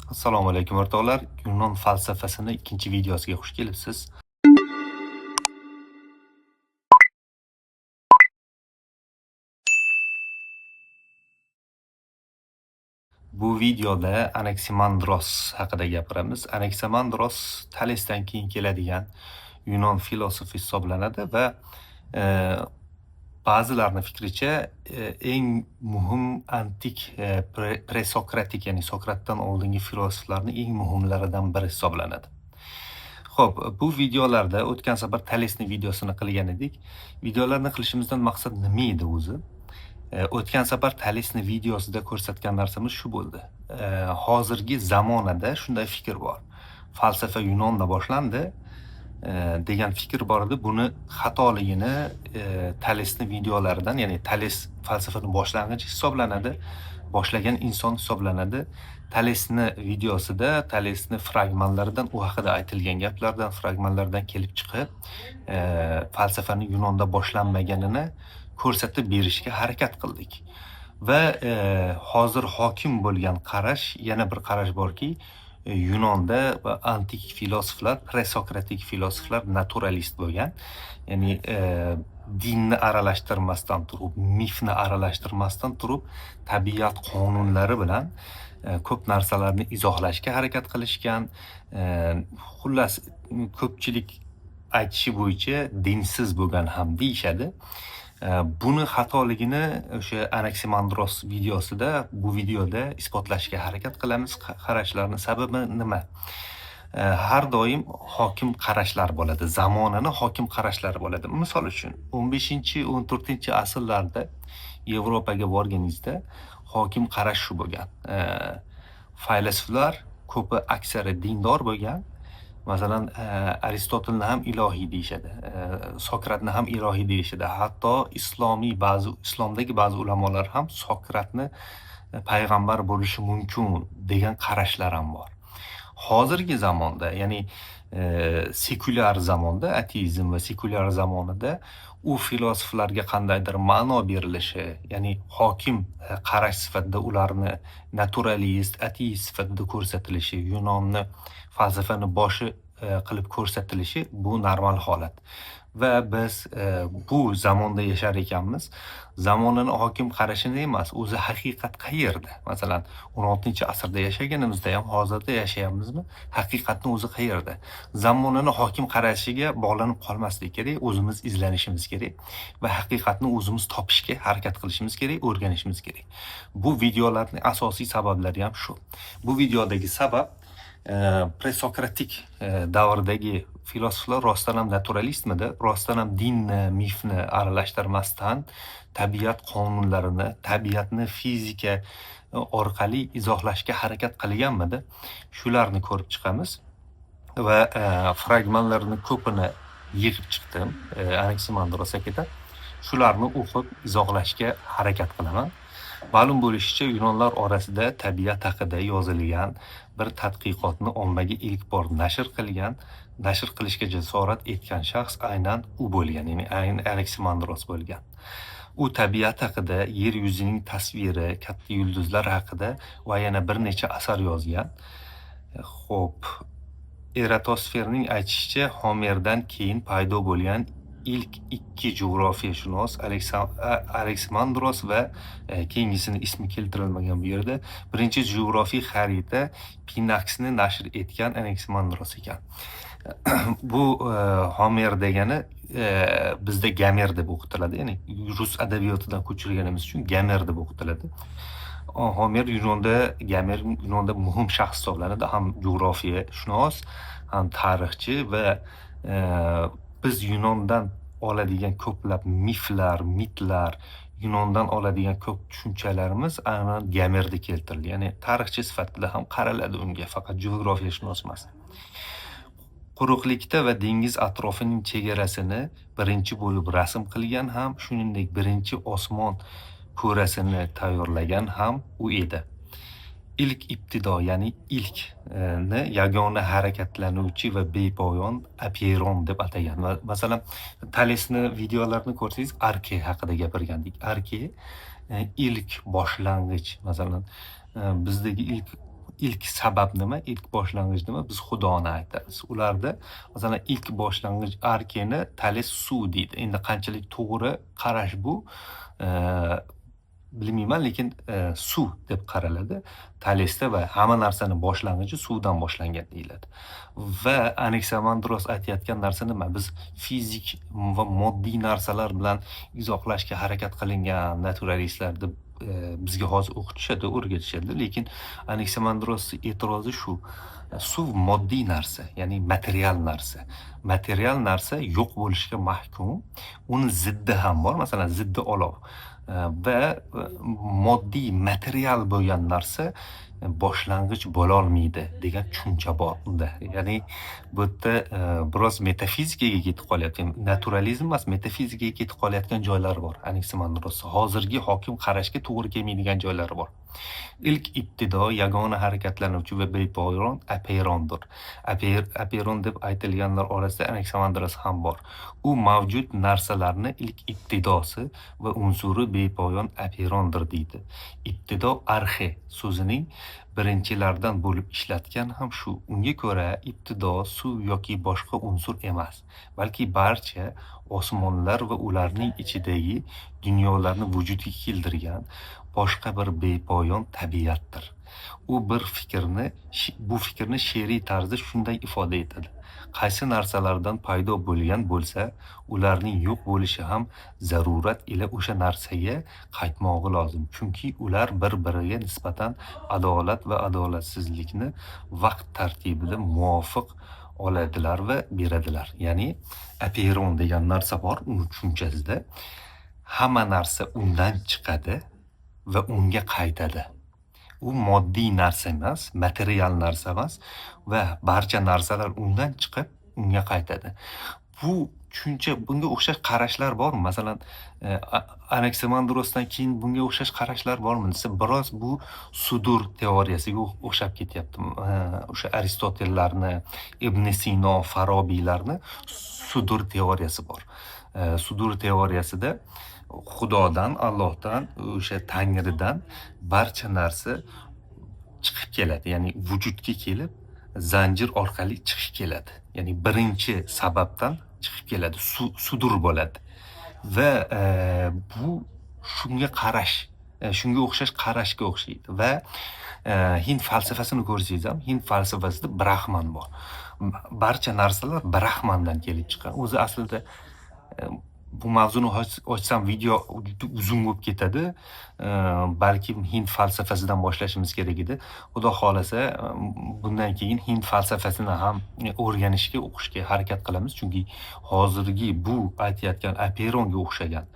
Assalomu alaykum o'rtoqlar. Yunon falsafasini ikkinchi videosiga xush kelibsiz. Bu videoda Anaksimandros haqida gapiramiz. Anaksimandros Talesdan keyin keladigan Yunon filosofi hisoblanadi va e, ba'zilarning fikricha eng muhim antik presokratik, ya'ni Sokratdan oldingi filosoflarning eng muhimlaridan biri hisoblanadi. Xo'p, bu videolarda o'tgan safar Talesni videosini qilgan edik. Videolarni qilishimizdan maqsad nima edi o'zi? O'tgan safar Talesni videosida ko'rsatgan narsamiz shu bo'ldi. Hozirgi zamonada shunday fikr bor. Falsafa Yunonda boshlandi degan fikr bor edi. Buni xatoligini Talesni videolaridan, ya'ni Tales falsafani boshlang'ichi hisoblanadi, boshlagan inson hisoblanadi. Talesni videosida, Talesni fragmantlaridan, u haqida aytilgan gaplardan, fragmanlardan kelib chiqib, falsafani Yunonda boshlanmaganini ko'rsatib berishga harakat qildik. Va hozir hokim bo'lgan qarash, yana bir qarash borki, Yunonda antik filosoflar, presokratik filosoflar naturalist bo'lgan. Ya'ni dinni aralashtirmasdan turib, mifni aralashtirmasdan turib, tabiat qonunlari bilan ko'p narsalarni izohlashga harakat qilishgan. Xullas, ko'pchilik aytishi bo'yicha dinsiz bo'lgan ham deyishadi. Buni xatoligini o'sha Anaksimandros videosida, bu videoda isbotlashga harakat qilamiz. Qarashlarning sababi nima? Har doim hokim qarashlar bo'ladi, zamonani hokim qarashlari bo'ladi. Misol uchun 15-14-asrlarda Yevropaga borganingizda hokim qarash shu bo'lgan. Faylasuflar ko'pi aksari dindor bo'lgan. Masalan, Aristotelni ham ilohiy deyishadi, Sokratni ham ilohiy deyishadi. Hatto islomdagi ba'zi ulamolar ham Sokratni payg'ambar bo'lishi mumkin degan qarashlar ham bor. Hozirgi zamonda, ya'ni sekulyar zamonda, ateizm va sekulyar zamonida u filosoflarga qandaydir ma'no berilishi, ya'ni hokim qarash sifatida ularni naturalist, ateist sifatida ko'rsatilishi, Yunonni falsafani boshi qilib ko'rsatilishi bu normal holat. Va biz bu zamonda yashar ekanmiz. Zamonani hokim qarashini emas, o'zi haqiqat qayerda? Masalan, 16-asrda yashaganimizda ham, hozirda yashayapmizmi? Haqiqatning o'zi qayerda? Zamonani hokim qarashiga bog'lanib qolmaslik kerak, o'zimiz izlanishimiz kerak va haqiqatni o'zimiz topishga harakat qilishimiz kerak, o'rganishimiz kerak. Bu videolarning asosiy sabablari ham shu. Bu videodagi sabab presokratik davrdagi filosoflar rostdan ham naturalistmidi? Rostdan ham dinni, mifni aralashtirmasdan tabiat qonunlarini, tabiatni fizika orqali izohlashga harakat qilganmidi? Shularni ko'rib chiqamiz va fragmanlarni ko'pini yig'ib chiqdim Anaksimandros haqida. Shularni o'qib izohlashga harakat qilaman. Ma'lum bo'lishicha, Yunonlar orasida tabiat haqida yozilgan bir tadqiqotni ommaga ilk bor nashr qilishga jasorat etgan shaxs aynan u bo'lgan, ya'ni Anaksimandros bo'lgan. U tabiat haqida, yer yuzining tasviri, katta yulduzlar haqida va yana bir necha asar yozgan. Xo'p, Eratosferning aytishicha, Homerdan keyin paydo bo'lgan ilk ikki jug'rofiyashunos Aleksandros va keyingisini ismi keltirilmagan bu yerda. Birinchi jug'rofiy xarita Pinaksni nashr etgan Aleksandros ekan. Bu Homer degani bizda Gamer deb o'qitiladi, ya'ni rus adabiyotidan ko'chirganimiz uchun Gamer deb o'qitiladi. Homer Yunonda muhim shaxs hisoblanadi, ham jug'rofiyashunos, ham tarixchi va biz Yunondan oladigan ko'plab miflar, mitlar, Yunondan oladigan ko'p tushunchalarimiz aynan Gamerda keltirildi. Ya'ni tarixchi sifatida ham qaraladi unga, faqat jug'rofiyashunos emas. Quruqlikda va dengiz atrofining chegarasini birinchi bo'lib rasm qilgan ham, shuningdek birinchi osmon ko'rasini tayyorlagan ham u edi. İlk ibtido, ya'ni ilkni yagona harakatlanuvchi va bepoyon Apeiron deb atagan. Masalan, Talesni videolarini ko'rsangiz, Arke haqida gapirgandik. Arke ilk boshlang'ich, masalan, bizdagi ilk ilk sabab nima, ilk boshlang'ich nima? Biz Xudoni aytamiz. Ularda masalan ilk boshlang'ich arkeni Tales suv deydi. Endi qanchalik to'g'ri qarash bu bilmayman, lekin suv deb qaraladi. Talesda va hamma narsani boshlang'ichi suvdan boshlangan deyiladi. Va Anaximandros aytayotgan narsa nima? Biz fizik va moddiy narsalar bilan izohlashga harakat qilingan naturalistlar deb bizga hozir o'qitishadi, o'rgatishadi, lekin Anaximandrosning e'tirozi shu. Suv moddiy narsa, ya'ni material narsa. Material narsa yo'q bo'lishga mahkum. Uni ziddi ham bor, masalan, ziddi olov. Va moddiy material bo'lgan narsa boshlang'ich bo'lolmaydi degan tushuncha bor unda. Ya'ni bu yerda biroz metafizikaga ketib qolyapti. Naturalizm emas, metafizikaga ketib qolayotgan joylari bor Anaximandros. Hozirgi hokim qarashga to'g'ri kelmaydigan joylari bor. İlk ibtido yagona harakatlanuvchi va bepoyon apeyrondir. Apeyron deb aytilganlar orasida Anaximandros ham bor. U mavjud narsalarni ilk ibtidosi va unsuri bepoyon apeyrondir deydi. Ibtido arxe so'zining birinchilardan bo'lib ishlatgan ham shu. Unga ko'ra ibtido suv yoki boshqa unsur emas, balki barcha osmonlar va ularning ichidagi dunyolarni vujudga keltirgan boshqa bir bepoyon tabiatdir. U bu fikrni she'riy tarzda shunday ifoda etadi. Qaysi narsalardan paydo bo'lgan bo'lsa, ularning yo'q bo'lishi ham zarurat ila o'sha narsaga qaytmog'i lozim. Chunki ular bir-biriga nisbatan adolat va adolatsizlikni vaqt tartibida muvofiq oladilar va beradilar. Ya'ni apeyron degan narsa bor, uni tushunchasida hamma narsa undan chiqadi va unga qaytadi. U moddiy narsa emas, material narsa emas va barcha narsalar undan chiqib unga qaytadi. Bu tushuncha, bunga o'xshash qarashlar bormi? Masalan, Anaximandrosdan keyin bunga o'xshash qarashlar bormi desa, biroz bu sudur teoriyasiga o'xshab ketyapti. O'sha Aristotellarni, Ibn Sino, Farobiylarni sudur teoriyasi bor. Sudur teoriyasida Xudodan, Allohdan, o'sha Tangridan barcha narsa chiqib keladi. Ya'ni vujudga kelib, zanjir orqali chiqib keladi. Ya'ni birinchi sababdan chiqib keladi, sudur bo'ladi. Va bu shunga qarash, shunga o'xshash qarashga o'xshaydi. Va Hind falsafasini ko'rsangiz ham, Hind falsafasida Brahman bor. Barcha narsalar Brahmandan kelib chiqqan. O'zi aslida bu mavzuni ochsam video uzun bo'lib ketadi. Balkim Hind falsafasidan boshlashimiz kerak edi. Xudo xolasa bundan keyin Hind falsafasini ham o'rganishga, o'qishga harakat qilamiz. Chunki hozirgi bu aytayotgan apeyronga o'xshagan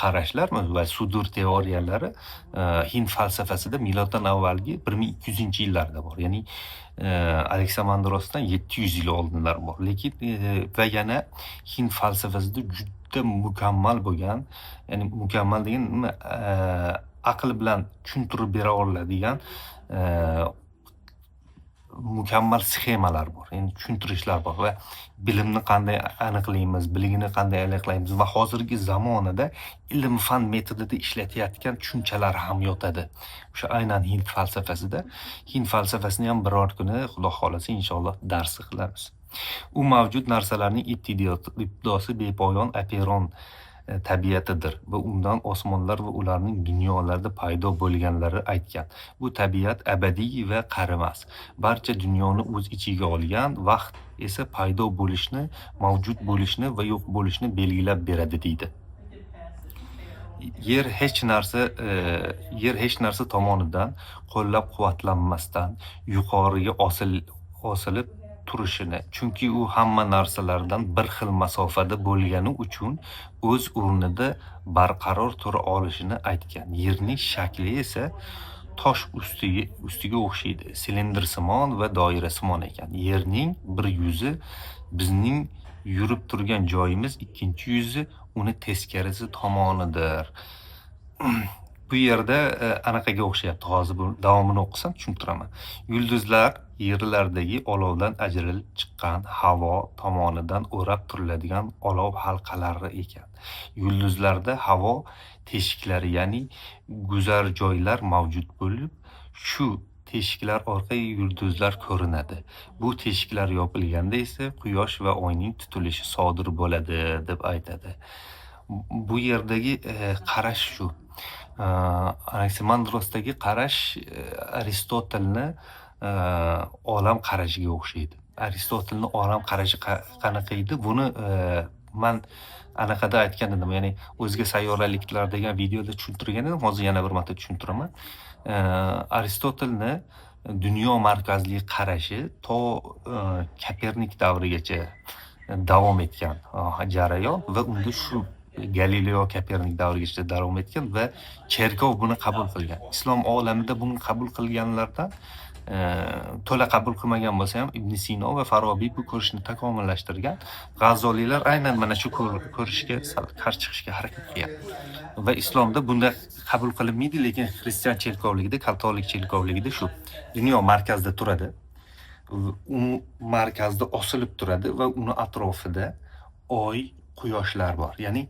qarashlar va sudur teoriyalari Hind falsafasida miloddan avvalgi 1200-yillarda bor. Ya'ni Anaximandrosdan 700 yil oldinlar bor. Lekin va yana Hind falsafasida juda mukammal bo'lgan, ya'ni mukammal degan nima, aql bilan tushuntirib bera oladigan mukammal sxemalar bor, ya'ni tushuntirishlar bor va bilimni qanday aniqlaymiz, bilgini qanday aniqlaymiz va hozirgi zamonada ilm-fan metodida ishlatayotgan tushunchalar ham yotadi. O'sha aynan Hind falsafasida. Hind falsafasini ham biror kuni Xudo xolasa inshaalloh dars qilamiz. U mavjud narsalarning ibtidosi bepoyon apeyron tabiatidir va undan osmonlar va ularning dunyolarda paydo bo'lganlari aytgan. Bu tabiat abadiy va qarimas. Barcha dunyoni o'z ichiga olgan, vaqt esa paydo bo'lishni, mavjud bo'lishni va yo'q bo'lishni belgilab beradi deydi. Yer hech narsa tomonidan qo'llab-quvvatlanmasdan yuqoriga osilib turishini, chunki u hamma narsalardan bir xil masofada bo'lgani uchun o'z o'rnida barqaror tura olishini aytgan. Yerning shakli esa tosh ustiga o'xshaydi, silindrsimon va doirasimon ekan. Yerning bir yuzi bizning yurib turgan joyimiz, ikkinchi yuzi uni teskarisi tomonidir. Bu yerda anaqaga o'xshayapti. Hozir bu davomini o'qisam tushuntiraman. Yulduzlar yerlardagi olovdan ajralib chiqqan havo tomonidan o'rab turiladigan olov halqalari ekan. Yulduzlarda havo teshiklari, ya'ni guzar joylar mavjud bo'lib, shu teshiklar orqali yulduzlar ko'rinadi. Bu teshiklar yopilganda esa quyosh va oyning tutilishi sodir bo'ladi deb aytadi. Bu yerdagi qarash shu. Anaximandrosdagi qarash Aristotelni olam qarashiga o'xshaydi. Aristotelni olam qarashi qanaqa edi? Buni man anaqada aytgan edim. Ya'ni o'zga sayyoraliklar degan videoda tushuntirgan edim. Hozir yana bir marta tushuntiraman. Aristotelni dunyo markazli qarashi to Kopernik davrigacha davom etgan jarayon va unda shu Galileo Kopernik davrigacha davom etgan va cherkov buni qabul qilgan. Islom olamida buni qabul qilganlardan to'la qabul qilmagan bo'lsa ham Ibn Sino va Farobiy bu ko'rishni takomillashtirgan. G'azzoliylar aynan mana shu ko'rishga qarshi chiqishga harakat qilgan. Va islomda bunda qabul qilinmaydi, lekin xristian cherkovligida, katolik cherkovligida shu dunyo markazda turadi. U markazda osilib turadi va uni atrofida oy, quyoshlar bor. Ya'ni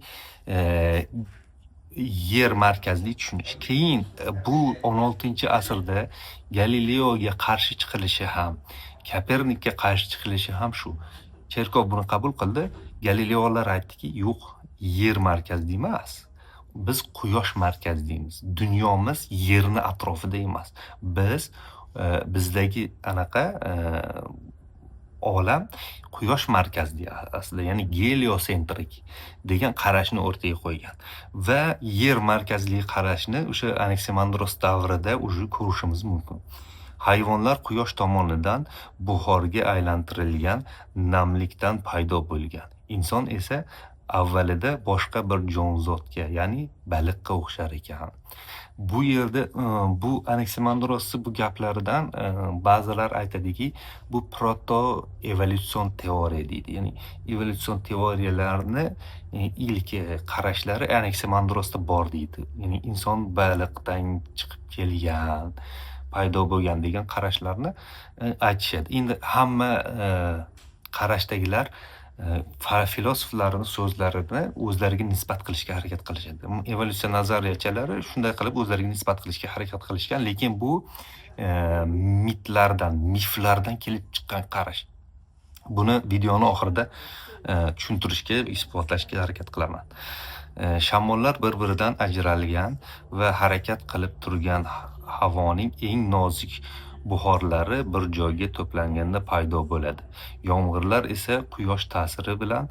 yer markazli tushunish. Keyin bu 16-asrda Galileoga qarshi chiqilishi ham, Kopernikka qarshi chiqilishi ham shu. Cherkov buni qabul qildi. Galileolar aytdiki, yo'q, yer markazli emas. Biz quyosh markazliymiz. Dunyomiz yerni atrofida emas. Bizdagi anaqa olam quyosh markazli aslida, ya'ni geliosentrik degan qarashni o'rtaga qo'ygan va yer markazli qarashni o'sha Anaximandros davrida уже ko'rishimiz mumkin. Hayvonlar quyosh tomonidan buxorga aylantirilgan namlikdan paydo bo'lgan. Inson esa avvalida boshqa bir jonzotga, ya'ni baliqqa o'xshar ekan. Bu yerda bu Anaximandrosning bu gaplaridan ba'zilar aytadiki, bu proto evolyutsion teoriya deydi. Ya'ni evolyutsion teoriyalarni ilk qarashlari Anaximandrosda bor deydi. Ya'ni inson baliqdan chiqib kelgan, paydo bo'lgan degan qarashlarni aytishadi. Endi hamma qarashdagilar filosoflarning so'zlarini o'zlariga nisbat qilishga harakat qilishadi. Evolyutsiya nazariyachalari shunday qilib o'zlariga nisbat qilishga harakat qilishgan, lekin bu miflardan kelib chiqqan qarash. Buni videoni oxirida tushuntirishga, isbotlashga harakat qilaman. Shamollar bir-biridan ajralgan va harakat qilib turgan havoning eng nozik buxorlari bir joyga to'planganda paydo bo'ladi. Yomg'irlar esa quyosh ta'siri bilan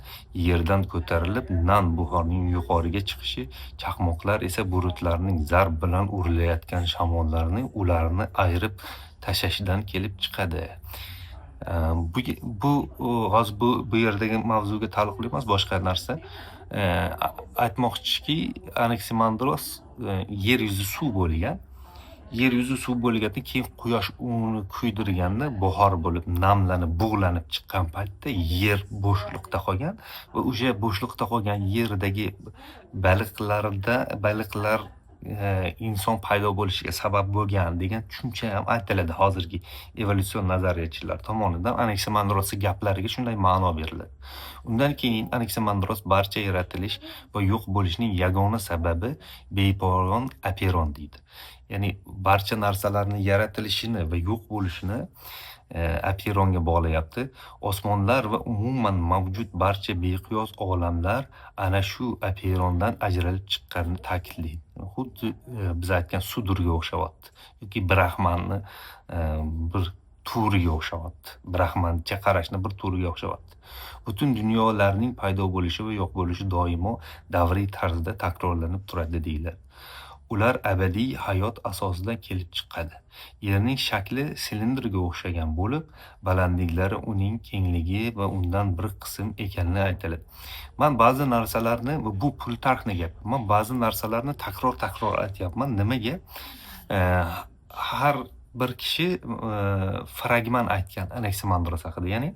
yerdan ko'tarilib, nam buxorning yuqoriga chiqishi, chaqmoqlar esa bulutlarning zarb bilan urilayotgan shamollarni ularni ayirib tashlashidan kelib chiqadi. Bu hozir bu yerdagi mavzuga taalluqli emas, boshqa narsa. Aytmoqchiki, Anaximandros yer yuzi suv bo'lgan. Yer yuzi suv bo'lgandan keyin quyosh uni kuydirganda buxor bo'lib, namlanib, bug'lanib chiqqan paytda yer bo'shliqda qolgan va o'sha bo'shliqda qolgan yerdagi baliqlar inson paydo bo'lishiga sabab bo'lgan degan tushuncha ham aytiladi hozirgi evolyutsion nazariyachilar tomonidan. Anaximandrosning gaplariga shunday ma'no beriladi. Undan keyin Anaximandros barcha yaratilish va yo'q bo'lishning yagona sababi bepoyon aperon deydi. Ya'ni barcha narsalarning yaratilishini va yo'q bo'lishini aperonga bog'layapti. Osmonlar va umuman mavjud barcha beqiyos olamlar ana shu aperondan ajralib chiqqanini ta'kidlaydi. Xuddi biz aytgan sudurga o'xshayapti yoki Brahmanni bir turiga o'xshayapti. Brahmancha qarashni bir turiga o'xshayapti. Butun dunyolarning paydo bo'lishi va yo'q bo'lishi doimo davriy tarzda takrorlanib turadi deyiladi. Ular abadiy hayot asosidan kelib chiqadi. Yerning shakli silindrga o'xshagan bo'lib, balandliklari uning kengligi va undan bir qism ekanini aytiladi. Men ba'zi narsalarni, bu Plutarxning gapi, men ba'zi narsalarni takror aytyapman. Nimaga? Har bir kishi fragman aytgan Anaximandros haqida. Ya'ni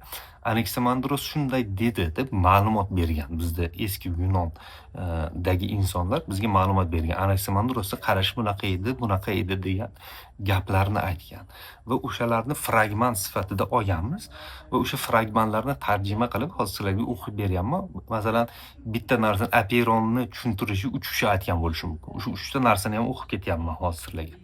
Anaximandros shunday dedi deb ma'lumot bergan. Bizda eski Yunondagi insonlar bizga ma'lumot bergan. Anaximandrosning qarashi bunaqa edi degan gaplarni aytgan. Va o'shalarni fragman sifatida olganmiz va o'sha fragmanlarni tarjima qilib hozir sizlarga o'qib beryapman. Masalan, bitta narsani aperonni tushuntirishi 3 kishi aytgan bo'lishi mumkin. O'sha 3 ta narsani ham o'qib ketyapman hozir sizlarga.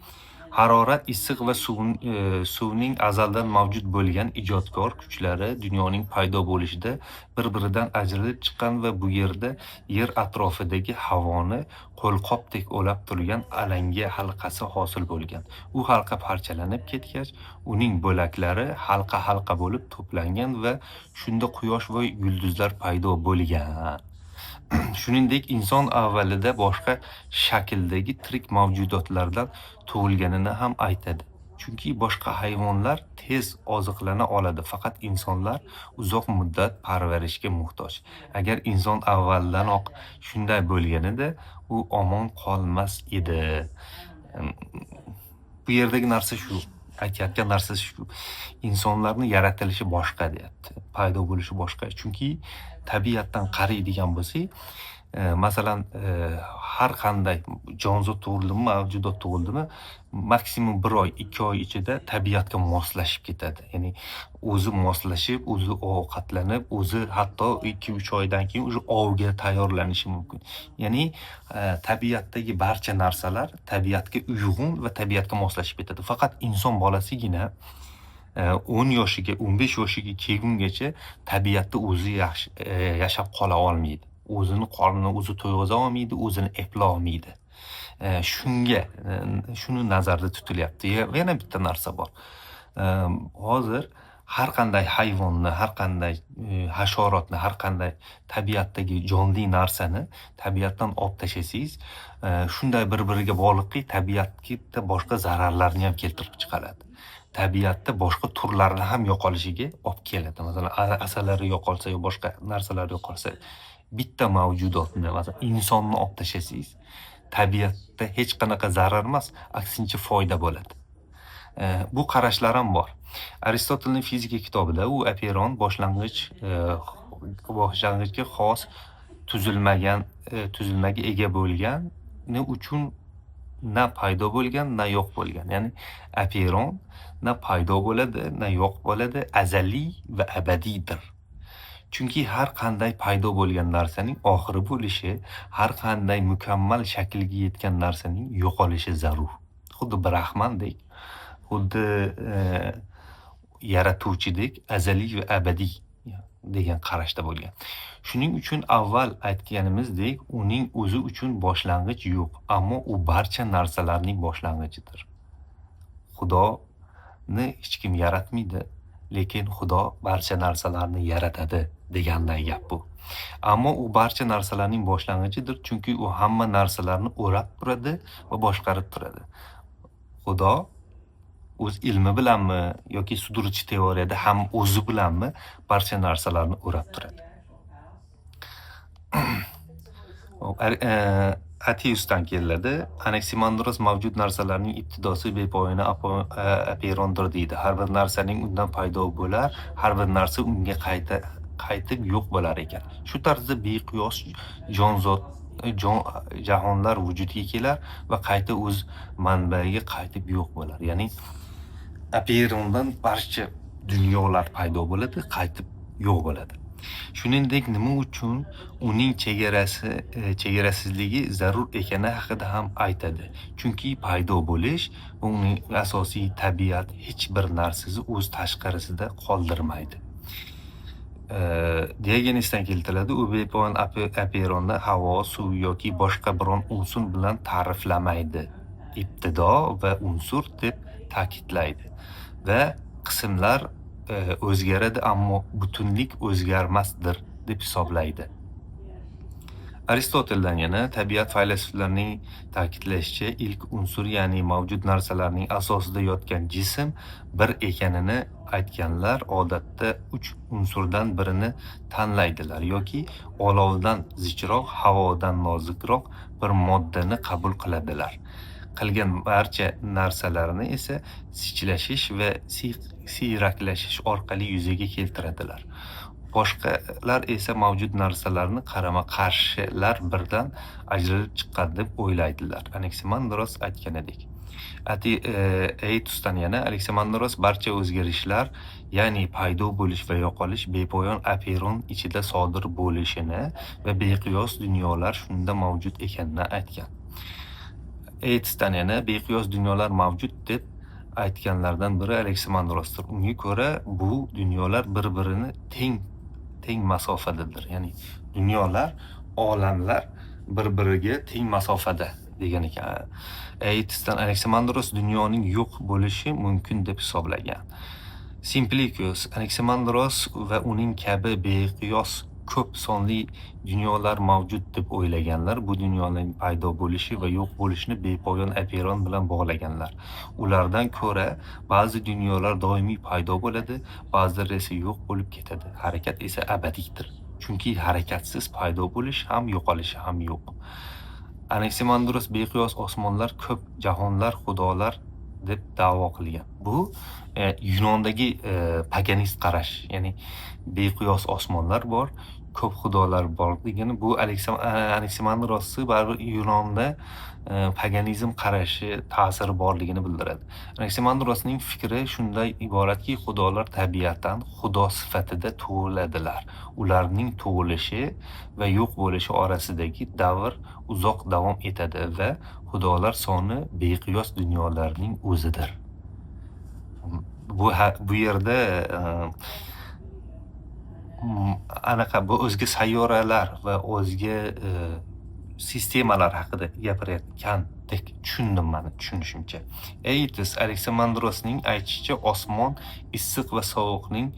Harorat, issiq va suvning azaldan mavjud bo'lgan ijodkor kuchlari dunyoning paydo bo'lishida bir-biridan ajralib chiqqan va bu yerda yer atrofidagi havoni qo'lqopdek o'lab turgan alanga halqasi hosil bo'lgan. U halqa parchalanib ketgach, uning bo'laklari halqa-halqa bo'lib to'plangan va shunda quyosh va yulduzlar paydo bo'lgan. Shuningdek, inson avvalida boshqa shakldagi tirik mavjudotlardan tug'ilganini ham aytadi. Chunki boshqa hayvonlar tez oziqlana oladi, faqat insonlar uzoq muddat parvarishga muhtoj. Agar inson avvaldanoq shunday bo'lganida, u omon qolmas edi. Bu yerdagi narsa shu. Aytayotgan narsa shu. Insonlarni yaratilishi boshqa deyapti. Paydo bo'lishi boshqa. Chunki tabiatdan qaraydigan bo'lsak, masalan, har qanday jonzot tug'ildimi, mavjudot tug'ildimi, maksimum 1 oy, 2 oy ichida tabiatga moslashib ketadi. Ya'ni o'zi moslashib, o'zi ovqatlanib, o'zi hatto 2-3 oydan keyin o'sha ovga tayyorlanishi mumkin. Ya'ni tabiatdagi barcha narsalar tabiatga uyg'un va tabiatga moslashib ketadi. Faqat inson bolasigina 10 yoshiga, 15 yoshiga kelgungacha tabiatda o'zi yashab qola olmaydi. O'zini qornini o'zi to'yg'iza olmaydi, o'zini epla olmaydi. Shuni nazarda tutilyapti. Yana bitta narsa bor. Hozir har qanday hayvonni, har qanday hasharotni, har qanday tabiatdagi jonli narsani tabiatdan olib tashlasangiz, shunday bir-biriga bog'liqki, tabiatga boshqa zararlarni ham keltirib chiqaradi. Tabiatda boshqa turlarni ham yo'qolishiga olib keladi. Masalan, asalari yo'qolsa yo boshqa narsalar yo'qolsa, bitta mavjudotni, masalan, insonni olib tashlasangiz, tabiatda hech qanaqa zarar emas, aksincha foyda bo'ladi. Bu qarashlar ham bor. Aristotelning fizika kitobida u Aperon boshlang'ichga xos tuzilmaga ega bo'lgani uchun na paydo bo'lgan, na yo'q bo'lgan. Ya'ni Aperon na paydo bo'ladi, na yo'q bo'ladi, azaliy va abadiydir. Chunki har qanday paydo bo'lgan narsaning oxiri bo'lishi, har qanday mukammal shaklga yetgan narsaning yo'qolishi zarur. Xuddi Brahmandek, xuddi yaratuvchidek azaliy va abadiy degan qarashda bo'lgan. Shuning uchun avval aytganimizdek, uning o'zi uchun boshlang'ich yo'q, ammo u barcha narsalarning boshlang'ichidir. Xudoni hech kim yaratmaydi, lekin Xudo barcha narsalarni yaratadi deganday gap bu. Ammo u barcha narsalarning boshlang'ichidir, chunki u hamma narsalarni o'rab turadi va boshqarib turadi. Xudo o'z ilmi bilanmi yoki sudurchi teoriyada ham o'zi bilanmi barcha narsalarni o'rab turadi. Atiusdan keladi. Anaximandros mavjud narsalarning ibtidosi bepoyona Aperondir deydi. Har bir narsaning undan paydo bo'lar, har bir narsa unga qaytib yo'q bo'lar ekan. Shu tarzda beqiyos jahonlar vujudga kelar va qayta o'z manbaiga qaytib yo'q bo'lar. Ya'ni Aperondan barcha dunyolar paydo bo'ladi, qaytib yo'q bo'ladi. Shuningdek, nima uchun uning chegarasizligi zarur ekani haqida ham aytadi. Chunki paydo bo'lish va uning asosiy tabiat hech bir narsani o'z tashqarisida qoldirmaydi. Diogenesdan keltiriladi. U bepoyon Aperonni havo, suv yoki boshqa biron unsur bilan ta'riflamaydi. Ibtido va unsur deb ta'kidlaydi va qismlar o'zgaradi, ammo butunlik o'zgarmasdir deb hisoblaydi. Aristoteldan yana tabiat faylasuflarining ta'kidlashicha ilk unsur, ya'ni mavjud narsalarning asosida yotgan jism bir ekanini aytganlar odatda 3 unsurdan birini tanlaydilar yoki olovdan zichroq, havodan nozikroq bir moddani qabul qiladilar. Qilgan barcha narsalarni esa sichlashish va siyraklashish orqali yuzaga keltiradilar. Boshqalar esa mavjud narsalarni qarama-qarshilar birdan ajralib chiqqan deb o'ylaydilar. Anaximandros aytganidek. Eitusdan yana Anaximandros barcha o'zgarishlar, ya'ni paydo bo'lish va yo'qolish bepoyon Aperon ichida sodir bo'lishini va beqiyos dunyolar shunda mavjud ekanini aytgan. Eytisdan yana beqiyos dunyolar mavjud deb aytganlardan biri Aleksandrosdir. Unga ko'ra bu dunyolar bir-birini teng masofadadir. Ya'ni dunyolar, olamlar bir-biriga teng masofada degan ekan. Eytisdan Aleksandros dunyoning yo'q bo'lishi mumkin deb hisoblagan. Simplikius, Aleksandros va uning kabi beqiyos ko'p sonli dunyolar mavjud deb o'ylaganlar. Bu dunyoning paydo bo'lishi va yo'q bo'lishini bepoyon operon bilan bog'laganlar. Ulardan ko'ra ba'zi dunyolar doimiy paydo bo'ladi, ba'zilari esa yo'q bo'lib ketadi. Harakat esa abadiydir. Chunki harakatsiz paydo bo'lish ham yo'qolishi ham yo'q. Aleksandros beqiyos osmonlar, ko'p jahonlar, xudolar deb da'vo qilgan. Bu Yunondagi paganist qarash, ya'ni beqiyos osmonlar bor, ko'p xudolar bor degani bu Aleksandrosni baribir Yunonda paganizm qarashi ta'siri borligini bildiradi. Aleksandrosning fikri shunday iboratki, xudolar tabiatan xudo sifatida tug'iladilar. Ularning tug'ilishi va yo'q bo'lishi orasidagi davr uzoq davom etadi va xudolar soni beqiyos dunyolarning o'zidir. Bu yerda anaqa bu o'zga sayyoralar va o'zga sistemalar haqida gapirayotgandek tushundim meni tushunishimcha. Eytis Aleksandrosning aytishicha osmon issiq va sovuqning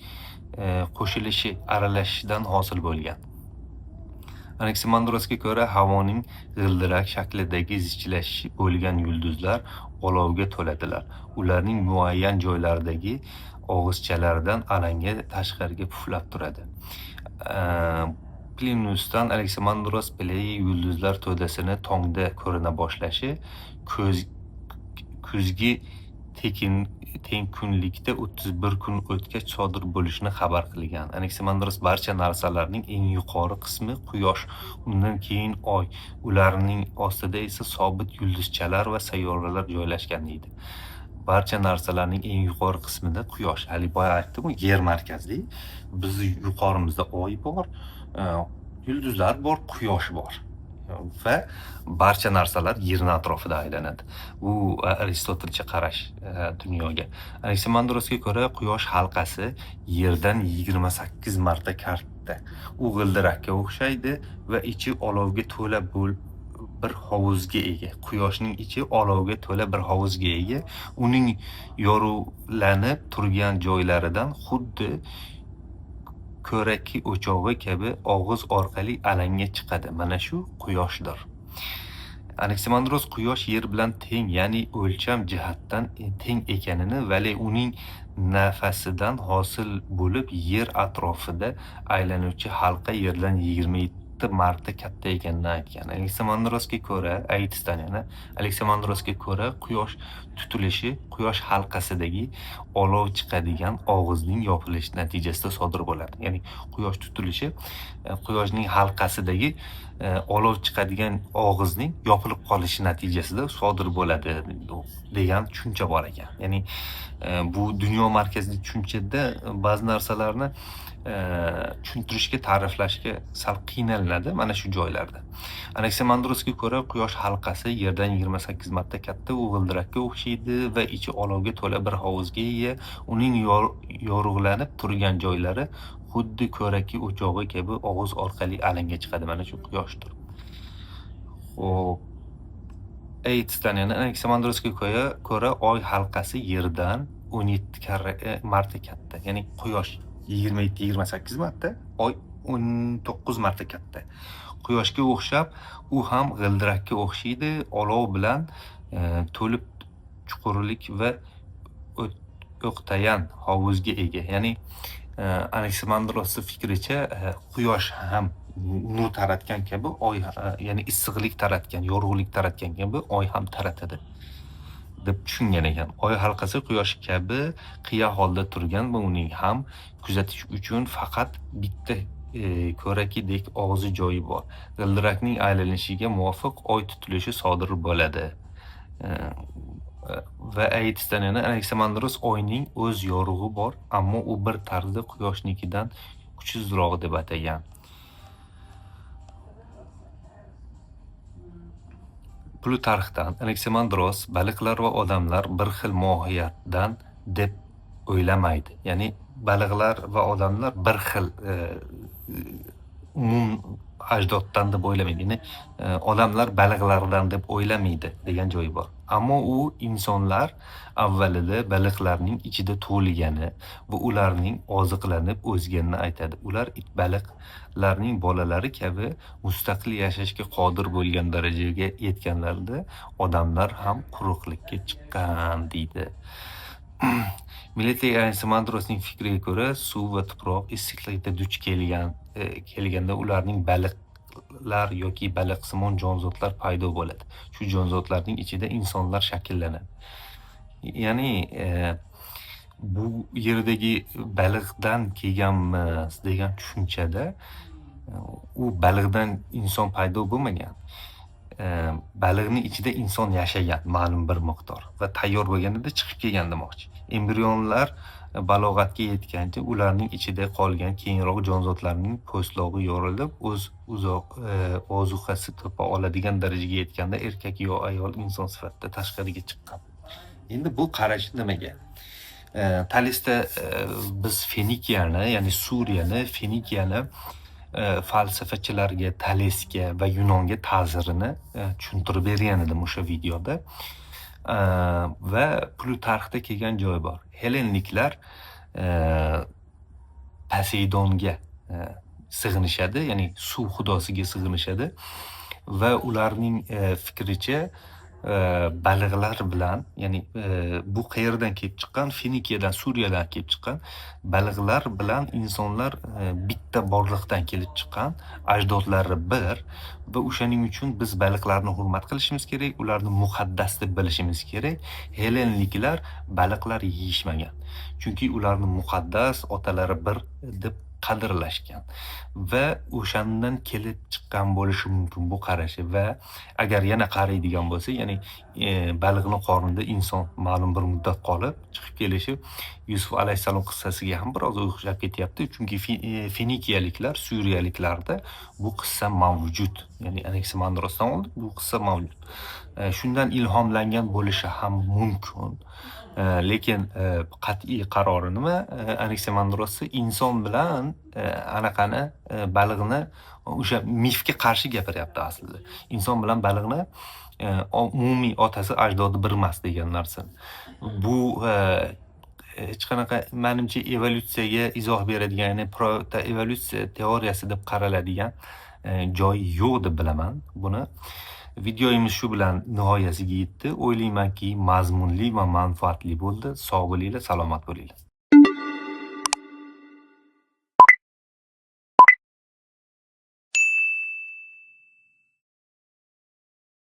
qo'shilishi, aralashishidan hosil bo'lgan. Aleksandrosga ko'ra havoning g'ildirak shaklidagi zichilashi bo'lgan yulduzlar olovga to'ladilar. Ularning muayyan joylaridagi og'izchalaridan alanga tashqariga puflab turadi. Plinusdan Aleksandros Pley yulduzlar to'dasini tongda ko'rina boshlashi, kuzgi tengkunlikda 31 kun o'tgach sodir bo'lishini xabar qilgan. Aleksandros barcha narsalarning eng yuqori qismi Quyosh, undan keyin Oy, ularning ostida esa sobit yulduzchalar va sayyoralar joylashgan deydi. Barcha narsalarning eng yuqori qismida Quyosh, hali boya aytdim, yer markazli. Bizning yuqorimizda Oy bor, yulduzlar bor, Quyosh bor. Va barcha narsalar yerning atrofida aylanadi. Bu Aristotelcha qarash dunyoga. Aleksandrosga ko'ra Quyosh halqasi yerdan 28 marta katta. U g'ildirakka o'xshaydi va ichi olovga to'la bir hovuzga ega. Quyoshning ichi olovga to'la bir hovuzga ega. Uning yorug'lanib turgan joylaridan xuddi ko'raki o'chog'i kabi og'iz orqali alanga chiqadi. Mana shu Quyoshdir. Aleksandros Quyosh yer bilan teng, ya'ni o'lcham jihatdan teng ekanini, vale uning nafasidan hosil bo'lib yer atrofida aylanuvchi halqa yerdan 27 marta katta ekanini aytgan. Aleksandrosga ko'ra, Eytisdan yana Aleksandrosga ko'ra Quyosh tutilishi Quyosh halqasidagi olov chiqadigan og'izning yopilishi natijasida sodir bo'ladi. Ya'ni Quyosh tutilishi Quyoshning halqasidagi olov chiqadigan og'izning yopilib qolishi natijasida sodir bo'ladi degan tushuncha bor ekan. Ya'ni bu dunyo markazli tushunchada ba'zi narsalarni tushuntirishga, ta'riflashga sal qiynalinadi mana shu joylarda. Aleksandrosga ko'ra Quyosh halqasi yerdan 28 marta katta, u g'ildirakka o'xshaydi va ichi olovga to'la bir hovuzga ega. Uning yorug'lanib turgan joylari xuddi ko'raki o'chog'i kabi og'iz orqali alanga chiqadi. Mana shu Quyoshdir. Xo'p, Eytisdan yana Aleksandrosga ko'ra Oy halqasi yerdan 17 marta katta. Ya'ni Quyosh 27-28 marta, Oy 19 marta katta. Quyoshga o'xshab, u ham g'ildirakka o'xshaydi, olov bilan to'lib chuqurlik va o'qtayan hovuzga ega. Ya'ni Aleksandrosning fikricha Quyosh ham nur taratgan kabi Oy, ya'ni issiqlik taratgan, yorug'lik taratgan kabi Oy ham taratadi deb tushungan ekan. Oy halqasi Quyosh kabi qiya holda turgan va uning ham kuzatish uchun faqat bitta ko'rakidek og'zi joyi bor. G'ildirakning aylanishiga muvofiq Oy tutilishi sodir bo'ladi. Va Eytisdan yana Aleksandros Oyning o'z yorug'i bor, ammo u bir tarzda Quyoshnikidan kuchsizroq deb atagan. Plutarxdan Anaximandros baliqlar va odamlar bir xil mohiyatdan deb o'ylamaydi. Ya'ni baliqlar va odamlar bir xil umum ajdoddan deb o'ylamaydi. Ya'ni odamlar baliqlardan deb o'ylamaydi degan joyi bor. Ammo u insonlar avvalida baliqlarning ichida tug'ilgani va ularning oziqlanib o'sganini aytadi. Ular baliqlarning bolalari kabi mustaqil yashashga qodir bo'lgan darajaga yetganlarida odamlar ham quruqlikka chiqqan deydi. Miletiy Anaximandrosning fikriga ko'ra, suv va tuproq issiqlikda duch kelganda ularning baliqlar yoki baliqsimon jonzotlar paydo bo'ladi. Shu jonzotlarning ichida insonlar shakllanadi. Ya'ni bu yerdagi baliqdan kelganmiz degan tushunchada u baliqdan inson paydo bo'lmagan. Baliqning ichida inson yashagan ma'lum bir miqdor va tayyor bo'lganida chiqib kelgan demoqchi. Embrionlar balog'atga yetgancha ularning ichida qolgan keyinroq jonzotlarning po'stlog'i yorilib, o'z ozuqasi topa oladigan darajaga yetganda erkak yo ayol inson sifatida tashqariga chiqqan. Endi bu qarash nimaga? Talesda biz Fenikiyani, ya'ni Suriyani, Fenikiyani falsafachilarga, Talesga va Yunonga ta'sirini tushuntirib bergan edim o'sha videoda. Va Plutarxda kelgan joy bor. Helenliklar Poseydonga sig'inishadi, ya'ni suv xudosiga sig'inishadi va ularning fikricha baliqlar bilan, ya'ni bu qayerdan kelib chiqqan? Finikiyadan, Suriyadan kelib chiqqan baliqlar bilan insonlar bitta borliqdan kelib chiqqan, ajdodlari bir va o'shaning uchun biz baliqlarni hurmat qilishimiz kerak, ularni muqaddas deb bilishimiz kerak. Helenliklar baliqlar yeyishmagan. Chunki ularni muqaddas, otalari bir deb qadrlashgan va o'shandan kelib chiqqan bo'lishi mumkin bu qarashi. Va agar yana qaraydigan bo'lsa, ya'ni baliqni qornida inson ma'lum bir muddat qolib chiqib kelishi Yusuf alayhissalom qissasiga ham biroz o'xshab ketyapti. Chunki Finikiyaliklar, Suriyaliklarda bu qissa mavjud. Ya'ni Anaximandrosdan oldin bu qissa mavjud. Shundan ilhomlangan bo'lishi ham mumkin. Lekin qat'iy qarori nima? Anaximandrosni inson bilan anaqani baliqni o'sha mifga qarshi gapiryapti aslida. Inson bilan baliqni umumiy otasi ajdodi bir emas degan narsa. Bu hech qanaqa menimcha evolyutsiyaga izoh beradigan, ya'ni protoevolyutsiya teoriyasi deb qaraladigan joyi yo'q deb bilaman buni. Videomiz shu bilan nihoyasiga yetdi. O'ylaymanki mazmunli va manfaatli bo'ldi. Sog' bo'linglar, salomat bo'linglar.